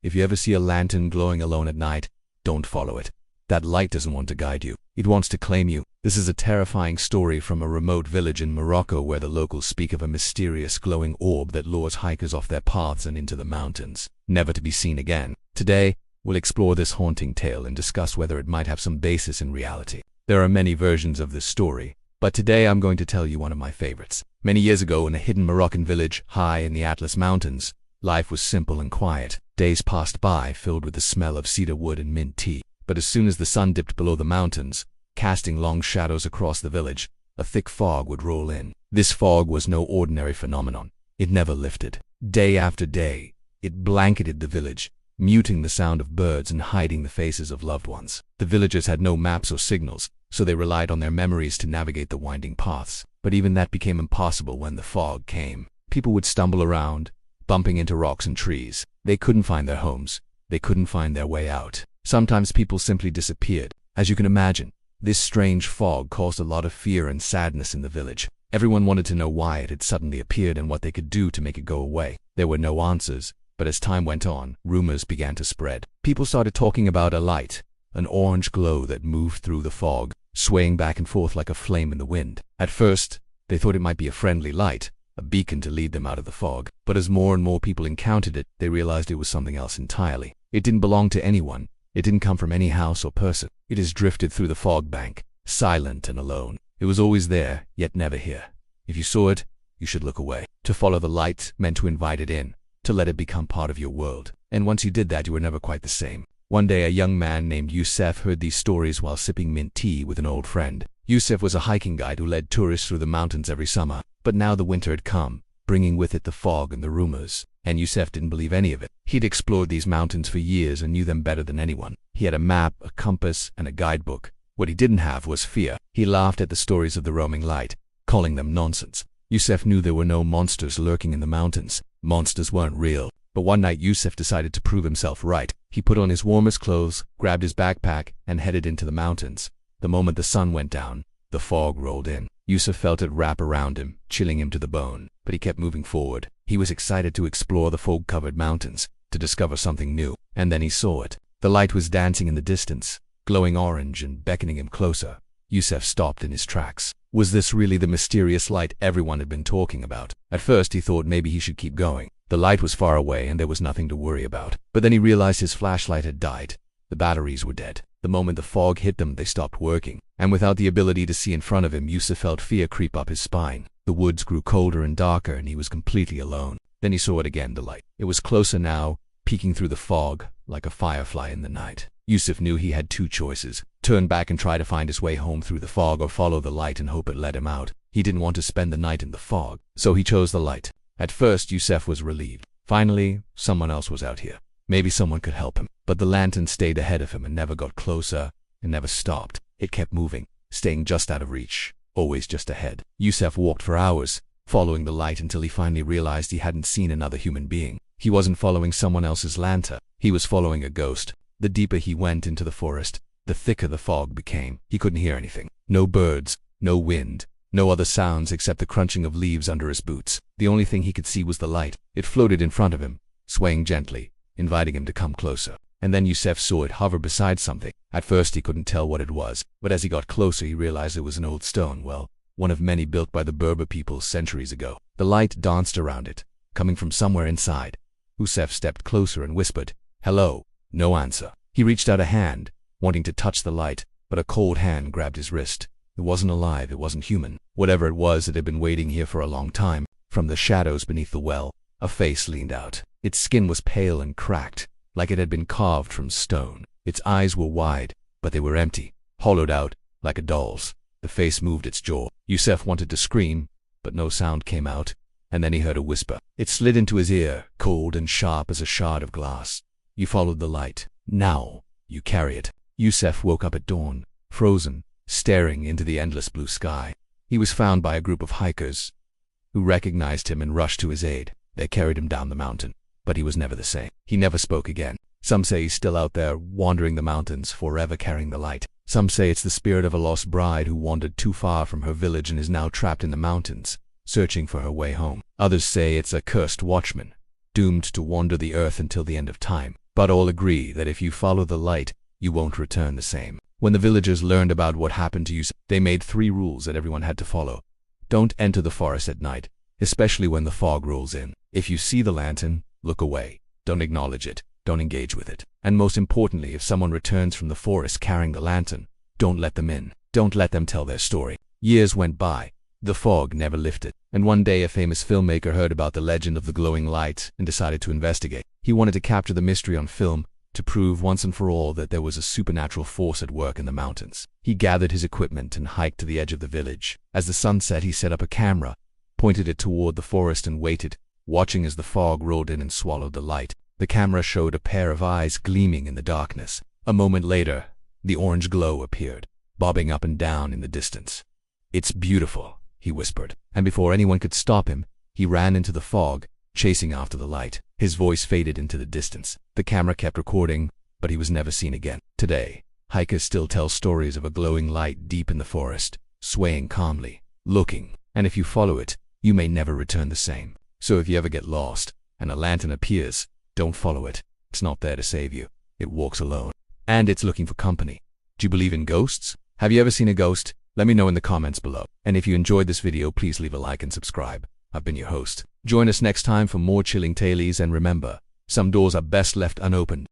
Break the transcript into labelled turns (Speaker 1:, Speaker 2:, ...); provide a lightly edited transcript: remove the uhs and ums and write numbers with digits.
Speaker 1: If you ever see a lantern glowing alone at night, don't follow it. That light doesn't want to guide you. It wants to claim you. This is a terrifying story from a remote village in Morocco where the locals speak of a mysterious glowing orb that lures hikers off their paths and into the mountains, never to be seen again. Today, we'll explore this haunting tale and discuss whether it might have some basis in reality. There are many versions of this story, but today I'm going to tell you one of my favorites. Many years ago, in a hidden Moroccan village high in the Atlas Mountains, life was simple and quiet. Days passed by filled with the smell of cedar wood and mint tea. But as soon as the sun dipped below the mountains, casting long shadows across the village, a thick fog would roll in. This fog was no ordinary phenomenon. It never lifted. Day after day, it blanketed the village, muting the sound of birds and hiding the faces of loved ones. The villagers had no maps or signals, so they relied on their memories to navigate the winding paths. But even that became impossible when the fog came. People would stumble around, bumping into rocks and trees. They couldn't find their homes. They couldn't find their way out. Sometimes people simply disappeared. As you can imagine, this strange fog caused a lot of fear and sadness in the village. Everyone wanted to know why it had suddenly appeared and what they could do to make it go away. There were no answers, but as time went on, rumors began to spread. People started talking about a light, an orange glow that moved through the fog, swaying back and forth like a flame in the wind. At first, they thought it might be a friendly light, a beacon to lead them out of the fog. But as more and more people encountered it, they realized it was something else entirely. It didn't belong to anyone. It didn't come from any house or person. It has drifted through the fog bank, silent and alone. It was always there, yet never here. If you saw it, you should look away. To follow the light meant to invite it in, to let it become part of your world. And once you did that, you were never quite the same. One day, a young man named Youssef heard these stories while sipping mint tea with an old friend. Youssef was a hiking guide who led tourists through the mountains every summer. But now the winter had come, bringing with it the fog and the rumors. And Youssef didn't believe any of it. He'd explored these mountains for years and knew them better than anyone. He had a map, a compass, and a guidebook. What he didn't have was fear. He laughed at the stories of the roaming light, calling them nonsense. Youssef knew there were no monsters lurking in the mountains. Monsters weren't real. But one night Youssef decided to prove himself right. He put on his warmest clothes, grabbed his backpack, and headed into the mountains. The moment the sun went down, the fog rolled in. Youssef felt it wrap around him, chilling him to the bone. But he kept moving forward. He was excited to explore the fog-covered mountains, to discover something new. And then he saw it. The light was dancing in the distance, glowing orange and beckoning him closer. Youssef stopped in his tracks. Was this really the mysterious light everyone had been talking about? At first he thought maybe he should keep going. The light was far away and there was nothing to worry about. But then he realized his flashlight had died. The batteries were dead. The moment the fog hit them, they stopped working. And without the ability to see in front of him, Youssef felt fear creep up his spine. The woods grew colder and darker and he was completely alone. Then he saw it again, the light. It was closer now, peeking through the fog like a firefly in the night. Youssef knew he had two choices: turn back and try to find his way home through the fog, or follow the light and hope it led him out. He didn't want to spend the night in the fog, so he chose the light. At first, Youssef was relieved. Finally, someone else was out here. Maybe someone could help him. But the lantern stayed ahead of him and never got closer and never stopped. It kept moving, staying just out of reach, always just ahead. Youssef walked for hours, following the light until he finally realized he hadn't seen another human being. He wasn't following someone else's lantern. He was following a ghost. The deeper he went into the forest, the thicker the fog became. He couldn't hear anything. No birds, no wind, no other sounds except the crunching of leaves under his boots. The only thing he could see was the light. It floated in front of him, swaying gently, inviting him to come closer. And then Youssef saw it hover beside something. At first he couldn't tell what it was, but as he got closer he realized it was an old stone, one of many built by the Berber people centuries ago. The light danced around it, coming from somewhere inside. Youssef stepped closer and whispered, "Hello." No answer. He reached out a hand, wanting to touch the light, but a cold hand grabbed his wrist. It wasn't alive, it wasn't human. Whatever it was, it had been waiting here for a long time. From the shadows beneath the well, a face leaned out. Its skin was pale and cracked, like it had been carved from stone. Its eyes were wide, but they were empty, hollowed out, like a doll's. The face moved its jaw. Youssef wanted to scream, but no sound came out, and then he heard a whisper. It slid into his ear, cold and sharp as a shard of glass. "You followed the light. Now, you carry it." Youssef woke up at dawn, frozen, staring into the endless blue sky. He was found by a group of hikers, who recognized him and rushed to his aid. They carried him down the mountain, but he was never the same. He never spoke again. Some say he's still out there, wandering the mountains, forever carrying the light. Some say it's the spirit of a lost bride who wandered too far from her village and is now trapped in the mountains, searching for her way home. Others say it's a cursed watchman, doomed to wander the earth until the end of time. But all agree that if you follow the light, you won't return the same. When the villagers learned about what happened to you, they made 3 rules that everyone had to follow. Don't enter the forest at night, especially when the fog rolls in. If you see the lantern, look away. Don't acknowledge it. Don't engage with it. And most importantly, if someone returns from the forest carrying the lantern, don't let them in. Don't let them tell their story. Years went by. The fog never lifted. And one day a famous filmmaker heard about the legend of the glowing light and decided to investigate. He wanted to capture the mystery on film to prove once and for all that there was a supernatural force at work in the mountains. He gathered his equipment and hiked to the edge of the village. As the sun set, he set up a camera, pointed it toward the forest and waited, watching as the fog rolled in and swallowed the light. The camera showed a pair of eyes gleaming in the darkness. A moment later, the orange glow appeared, bobbing up and down in the distance. "It's beautiful," he whispered, and before anyone could stop him, he ran into the fog, chasing after the light. His voice faded into the distance. The camera kept recording, but he was never seen again. Today, hikers still tell stories of a glowing light deep in the forest, swaying calmly, looking, and if you follow it, you may never return the same. So if you ever get lost, and a lantern appears, don't follow it. It's not there to save you. It walks alone. And it's looking for company. Do you believe in ghosts? Have you ever seen a ghost? Let me know in the comments below. And if you enjoyed this video, please leave a like and subscribe. I've been your host. Join us next time for more chilling tales, and remember, some doors are best left unopened.